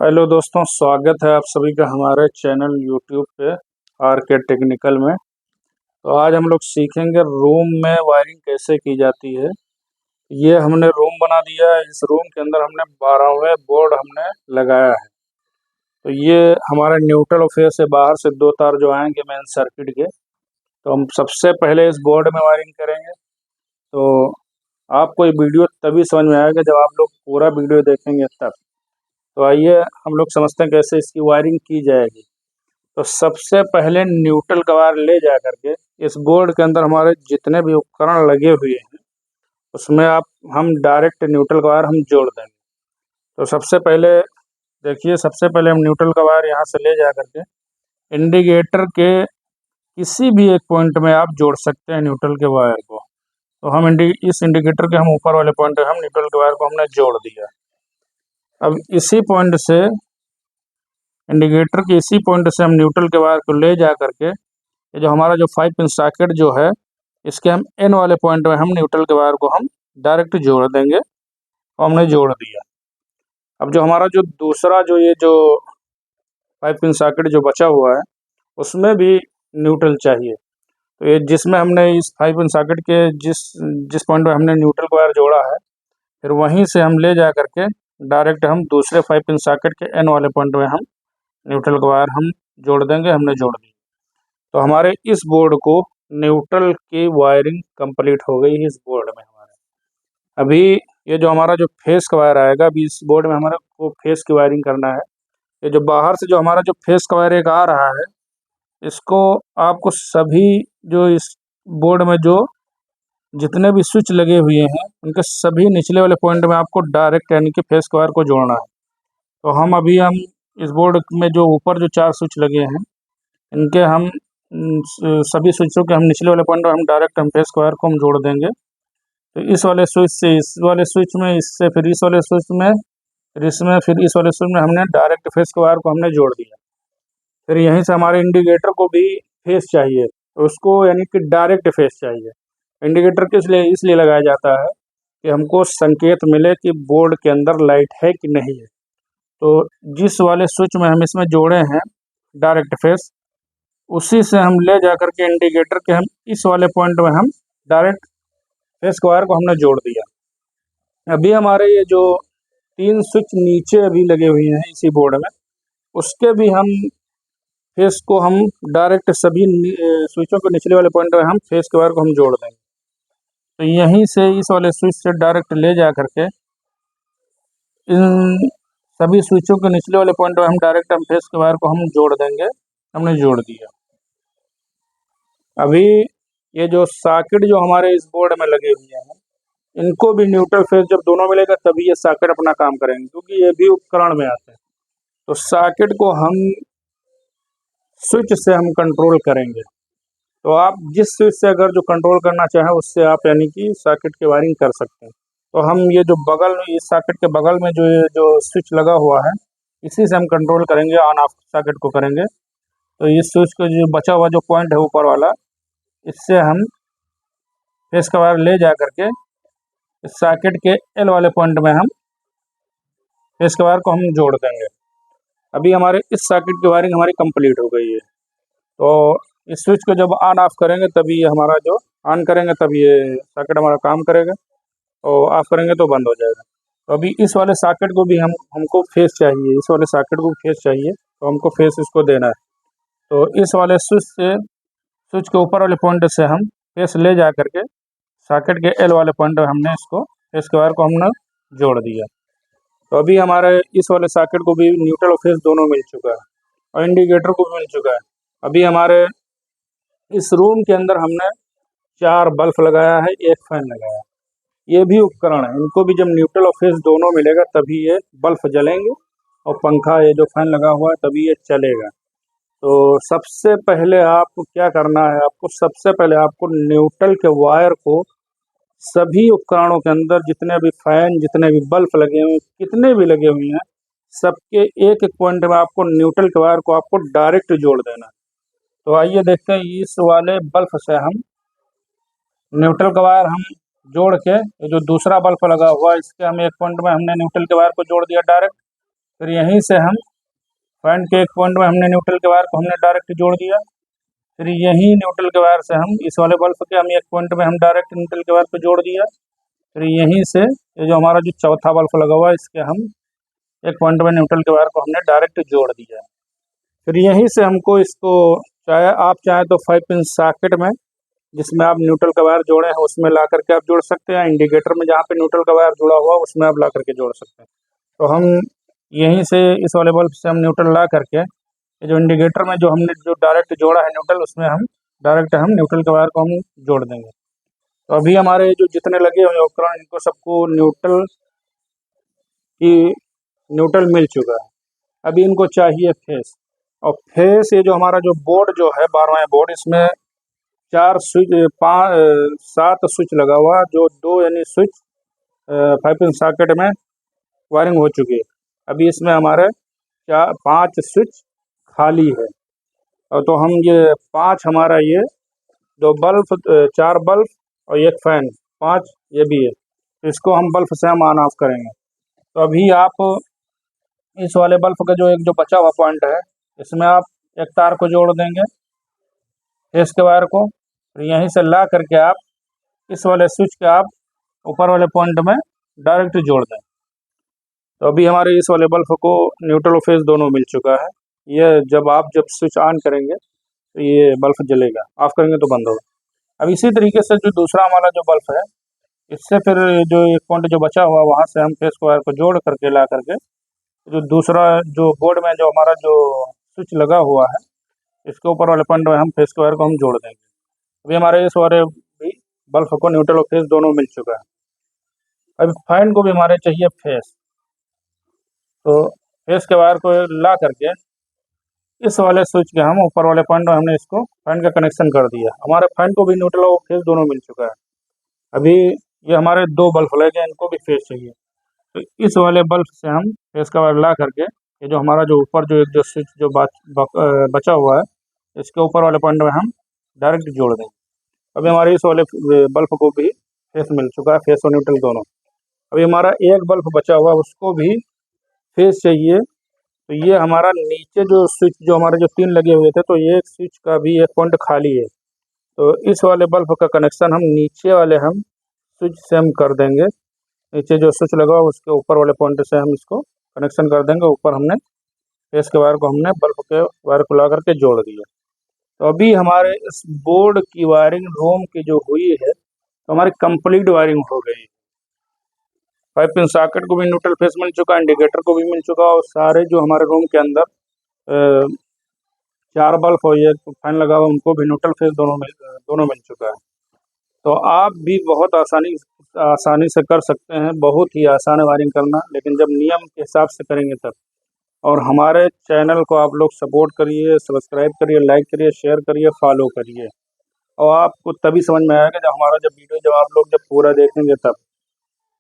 Hello दोस्तों, स्वागत है आप सभी का हमारे चैनल यूट्यूब पे आर के टेक्निकल में। तो आज हम लोग सीखेंगे रूम में वायरिंग कैसे की जाती है। ये हमने रूम बना दिया है। इस रूम के अंदर हमने 12वें बोर्ड हमने लगाया है। तो ये हमारे न्यूट्रल और फेस से बाहर से दो तार जो आएंगे मेन सर्किट के, तो हम सबसे पहले इस बोर्ड में वायरिंग करेंगे। तो आपको ये वीडियो तभी समझ में आएगा जब आप लोग पूरा वीडियो देखेंगे तब। तो आइए हम लोग समझते हैं कैसे इसकी वायरिंग की जाएगी। तो सबसे पहले न्यूट्रल का वायर ले जा करके इस बोर्ड के अंदर हमारे जितने भी उपकरण लगे हुए हैं उसमें हम डायरेक्ट न्यूट्रल का वायर हम जोड़ देंगे। तो सबसे पहले देखिए, सबसे पहले हम न्यूट्रल का वायर यहाँ से ले जा करके इंडिकेटर के किसी भी एक पॉइंट में आप जोड़ सकते हैं न्यूट्रल के वायर को। तो हम इस इंडिकेटर के हम ऊपर वाले पॉइंट हम न्यूट्रल के वायर को हमने जोड़ दिया। अब इसी पॉइंट से इंडिकेटर के इसी पॉइंट से हम न्यूट्रल के वायर को ले जा करके ये जो हमारा जो 5 पिन सॉकेट जो है इसके हम एन वाले पॉइंट में हम न्यूट्रल के वायर को हम डायरेक्ट जोड़ देंगे। और हमने जोड़ दिया। अब जो हमारा जो दूसरा जो ये जो 5 पिन सॉकेट जो बचा हुआ है उसमें भी न्यूट्रल चाहिए। तो ये जिसमें हमने इस 5 पिन सॉकेट के जिस जिस पॉइंट में हमने न्यूट्रल का वायर जोड़ा है फिर वहीं से हम ले जा करके डायरेक्ट हम दूसरे 5 पिन सॉकेट के एन वाले पॉइंट में हम न्यूट्रल का वायर हम जोड़ देंगे। हमने जोड़ दिया। तो हमारे इस बोर्ड को न्यूट्रल की वायरिंग कंप्लीट हो गई है इस बोर्ड में हमारे। अभी ये जो हमारा जो फेस का वायर आएगा, अभी इस बोर्ड में हमारे को फेस की वायरिंग करना है। ये जो बाहर से जो हमारा जो फेस का वायर एक आ रहा है इसको आपको सभी जो इस बोर्ड में जो जितने भी स्विच लगे हुए हैं उनके सभी निचले वाले पॉइंट में आपको डायरेक्ट यानी कि फेस के वायर को जोड़ना है। तो हम इस बोर्ड में जो ऊपर जो 4 स्विच लगे हैं इनके हम सभी स्विचों के हम निचले वाले पॉइंट पर हम डायरेक्ट हम फेस के वायर को हम जोड़ देंगे। तो इस वाले स्विच से इस वाले स्विच में, इससे फिर इस वाले स्विच में, फिर इसमें, फिर इस वाले स्विच में हमने डायरेक्ट फेस के वायर को हमने जोड़ दिया। फिर यहीं से हमारे इंडिकेटर को भी फेस चाहिए, तो उसको यानी कि डायरेक्ट फेस चाहिए। इंडिकेटर किस लिए इसलिए लगाया जाता है कि हमको संकेत मिले कि बोर्ड के अंदर लाइट है कि नहीं है। तो जिस वाले स्विच में हम इसमें जोड़े हैं डायरेक्ट फेस, उसी से हम ले जा करके इंडिकेटर के हम इस वाले पॉइंट में हम डायरेक्ट फेस के वायर को हमने जोड़ दिया। अभी हमारे ये जो 3 स्विच नीचे अभी लगे हुए हैं इसी बोर्ड में उसके भी हम फेस को हम डायरेक्ट सभी स्विचों के निचले वाले पॉइंट में हम फेस के वायर को हम जोड़ देंगे। तो यहीं से इस वाले स्विच से डायरेक्ट ले जा करके इन सभी स्विचों के निचले वाले पॉइंट में हम डायरेक्ट हम फेस के वायर को हम जोड़ देंगे। हमने जोड़ दिया। अभी ये जो सॉकेट जो हमारे इस बोर्ड में लगे हुए हैं इनको भी न्यूट्रल फेस जब दोनों मिलेगा तभी ये सॉकेट अपना काम करेंगे, क्योंकि ये भी उपकरण में आते हैं। तो सॉकेट को हम स्विच से हम कंट्रोल करेंगे। तो आप जिस स्विच से अगर जो कंट्रोल करना चाहें उससे आप यानी कि सॉकेट की वायरिंग कर सकते हैं। तो हम ये जो बगल में इस सॉकेट के बगल में जो ये जो स्विच लगा हुआ है इसी से हम कंट्रोल करेंगे, ऑन ऑफ सॉकेट को करेंगे। तो इस स्विच का जो बचा हुआ जो पॉइंट है ऊपर वाला, इससे हम फेस का वायर ले जा करके इस सॉकेट के एल वाले पॉइंट में हम फेस के वायर को हम जोड़ देंगे। अभी हमारे इस सॉकेट की वायरिंग हमारी कंप्लीट हो गई है। तो इस स्विच को जब ऑन ऑफ करेंगे तभी ये हमारा जो ऑन करेंगे तब ये सॉकेट हमारा काम करेगा, और ऑफ करेंगे तो बंद हो जाएगा। तो अभी इस वाले सॉकेट को भी हमको फेस चाहिए, इस वाले सॉकेट को फेस चाहिए, तो हमको फेस इसको देना है। तो इस वाले स्विच के ऊपर वाले पॉइंट से हम फेस ले जा करके सॉकेट के एल वाले पॉइंट पर हमने इसको फेस के वायर को हमने जोड़ दिया। तो अभी हमारे इस वाले सॉकेट को भी न्यूट्रल और फेस दोनों मिल चुका है और इंडिकेटर को भी मिल चुका है। अभी हमारे इस रूम के अंदर हमने 4 बल्ब लगाया है, 1 फैन लगाया है। ये भी उपकरण है, इनको भी जब न्यूट्रल और फेस दोनों मिलेगा तभी ये बल्ब जलेंगे और पंखा ये जो फैन लगा हुआ है तभी ये चलेगा। तो सबसे पहले आपको क्या करना है, सबसे पहले आपको न्यूट्रल के वायर को सभी उपकरणों के अंदर जितने भी फैन, जितने भी बल्ब लगे हुए हैं, कितने भी लगे हुए हैं, सबके एक एक पॉइंट में आपको न्यूट्रल के वायर को आपको डायरेक्ट जोड़ देना है। तो आइए देखते हैं इस वाले बल्ब से हम न्यूट्रल का वायर हम जोड़ के, ये जो दूसरा बल्ब लगा हुआ है इसके हम एक पॉइंट में हमने न्यूट्रल के वायर को जोड़ दिया डायरेक्ट। फिर यहीं से हम पॉइंट के एक पॉइंट में हमने न्यूट्रल के वायर को हमने डायरेक्ट जोड़ दिया। फिर यहीं न्यूट्रल के वायर से हम इस वाले बल्ब के हम एक पॉइंट में हम डायरेक्ट न्यूट्रल के वायर को जोड़ दिया। फिर यहीं से ये जो हमारा जो चौथा बल्ब लगा हुआ है इसके हम एक पॉइंट में न्यूट्रल के वायर को हमने डायरेक्ट जोड़ दिया। फिर यहीं से हमको इसको चाहे तो 5 पिन सॉकेट में जिसमें आप न्यूट्रल का वायर जोड़े हैं उसमें ला करके आप जोड़ सकते हैं, इंडिकेटर में जहाँ पे न्यूट्रल का वायर जुड़ा हुआ उसमें आप ला करके जोड़ सकते हैं। तो हम यहीं से इस वाले बल्ब से हम न्यूट्रल ला करके ये जो इंडिकेटर में जो हमने जो डायरेक्ट जोड़ा है न्यूट्रल उसमें हम डायरेक्ट हम न्यूट्रल के वायर को हम जोड़ देंगे। तो अभी हमारे जो जितने लगे हुए उपकरण इनको सबको न्यूट्रल मिल चुका है। अभी इनको चाहिए फेस, और फेस ये जो हमारा जो बोर्ड जो है 12वां बोर्ड इसमें 7 स्विच लगा हुआ जो 2 यानी स्विच 5 पिन सॉकेट में वायरिंग हो चुकी है। अभी इसमें हमारे 5 स्विच खाली है, और तो हम ये 5 हमारा ये 2 बल्ब 4 बल्ब और एक फैन 5 ये भी है, तो इसको हम बल्ब से हम ऑन ऑफ करेंगे। तो अभी आप इस वाले बल्ब का जो एक जो बचा हुआ पॉइंट है इसमें आप एक तार को जोड़ देंगे फेस के वायर को, फिर यहीं से ला करके आप इस वाले स्विच के आप ऊपर वाले पॉइंट में डायरेक्ट जोड़ दें। तो अभी हमारे इस वाले बल्ब को न्यूट्रल और फेस दोनों मिल चुका है। ये जब स्विच ऑन करेंगे तो ये बल्ब जलेगा, ऑफ करेंगे तो बंद होगा। अब इसी तरीके से जो दूसरा हमारा जो बल्ब है इससे फिर जो एक पॉइंट जो बचा हुआ वहाँ से हम फेस वायर को जोड़ करके ला करके जो दूसरा जो बोर्ड में जो हमारा जो स्विच लगा हुआ है इसके ऊपर वाले पॉइंट में हम फेस वायर को हम जोड़ देंगे। अभी हमारे इस वाले भी बल्ब को न्यूट्रल और फेस दोनों मिल चुका है। अभी फैन को भी हमारे चाहिए फेस, तो फेस के वायर को ला करके इस वाले स्विच के हम ऊपर वाले पॉइंट में हमने इसको फैन का कनेक्शन कर दिया। हमारे फैन को भी न्यूट्रल और फेस दोनों मिल चुका है। अभी ये हमारे 2 बल्ब लगे इनको भी फेस चाहिए, तो इस वाले बल्ब से हम फेस का वायर ला करके ये जो हमारा जो ऊपर जो एक जो स्विच जो बचा हुआ है इसके ऊपर वाले पॉइंट में हम डायरेक्ट जोड़ देंगे। अभी हमारे इस वाले बल्ब को भी फेस मिल चुका है, फेस और न्यूट्रल दोनों। अभी हमारा एक बल्ब बचा हुआ है उसको भी फेस चाहिए, तो ये हमारा नीचे जो स्विच जो हमारे जो 3 लगे हुए थे तो ये एक स्विच का भी एक पॉइंट खाली है, तो इस वाले बल्ब का कनेक्शन हम नीचे वाले हम स्विच से हम कर देंगे। नीचे जो स्विच लगा हुआ उसके ऊपर वाले पॉइंट से हम इसको कनेक्शन कर देंगे। ऊपर हमने फेस के वायर को हमने बल्ब के वायर को ला करके जोड़ दिया। तो अभी हमारे इस बोर्ड की वायरिंग रूम की जो हुई है तो हमारी कंप्लीट वायरिंग हो गई। 5 पिन सॉकेट को भी न्यूट्रल फेस मिल चुका, इंडिकेटर को भी मिल चुका, और सारे जो हमारे रूम के अंदर 4 बल्ब और ये फैन लगा हुआ उनको भी न्यूट्रल फेस दोनों मिल चुका है। तो आप भी बहुत आसानी से कर सकते हैं, बहुत ही आसान है वायरिंग करना, लेकिन जब नियम के हिसाब से करेंगे तब। और हमारे चैनल को आप लोग सपोर्ट करिए, सब्सक्राइब करिए, लाइक करिए, शेयर करिए, फॉलो करिए, और आपको तभी समझ में आएगा जब हमारा जब वीडियो जब आप लोग जब पूरा देखेंगे तब।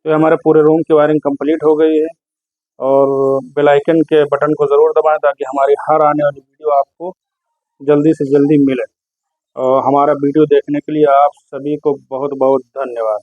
तो हमारे पूरे रूम की वायरिंग कंप्लीट हो गई है, और बेल आइकन के बटन को ज़रूर दबाएं ताकि हमारी हर आने वाली वीडियो आपको जल्दी से जल्दी मिले। और हमारा वीडियो देखने के लिए आप सभी को बहुत बहुत धन्यवाद।